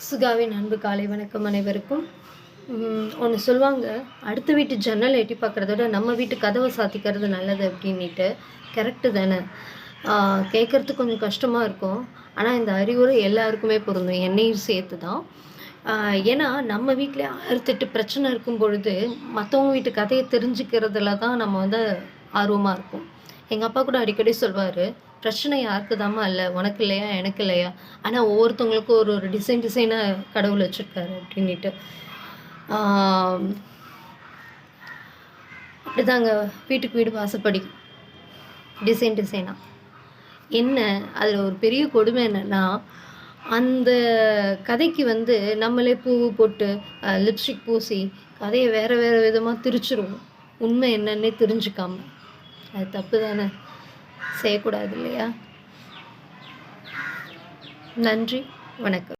சுகாவின் அன்பு காலை வணக்கம் அனைவருக்கும். ஒன்று சொல்லுவாங்க, அடுத்த வீட்டு ஜன்னல் எட்டி பார்க்குறத விட நம்ம வீட்டு கதவை சாத்திக்கிறது நல்லது அப்படின்ட்டு. கரெக்டு தானே? கேட்குறதுக்கு கொஞ்சம் கஷ்டமாக இருக்கும். ஆனால் இந்த அறிவுரை எல்லாருக்குமே பொருந்தும், என்னையும் சேர்த்து தான். ஏன்னா நம்ம வீட்டிலே 1008 பிரச்சனை இருக்கும் பொழுது மற்றவங்க வீட்டு கதையை தெரிஞ்சுக்கிறதுல தான் நம்ம வந்து ஆர்வமாக இருக்கும். எங்கள் அப்பா கூட அடிக்கடி சொல்வார், பிரச்சனை யாருக்கு தாம்மா இல்லை, உனக்கு இல்லையா எனக்கு இல்லையா, ஆனால் ஒவ்வொருத்தவங்களுக்கும் ஒரு ஒரு டிசைனாக கடவுள் வச்சுருக்காரு அப்படின்ட்டு. அப்படிதாங்க வீட்டுக்கு வீடு வாசப்படி டிசைனாக என்ன. அதில் ஒரு பெரிய கொடுமை என்னென்னா, அந்த கதைக்கு வந்து நம்மளே பூ போட்டு லிப்ஸ்டிக் பூசி கதையை வேறு வேறு விதமாக திரிச்சிருவோம், உண்மை என்னன்னே தெரிஞ்சுக்காம. அது தப்பு தானே, செய்யக்கூடாது இல்லையா? நன்றி, வணக்கம்.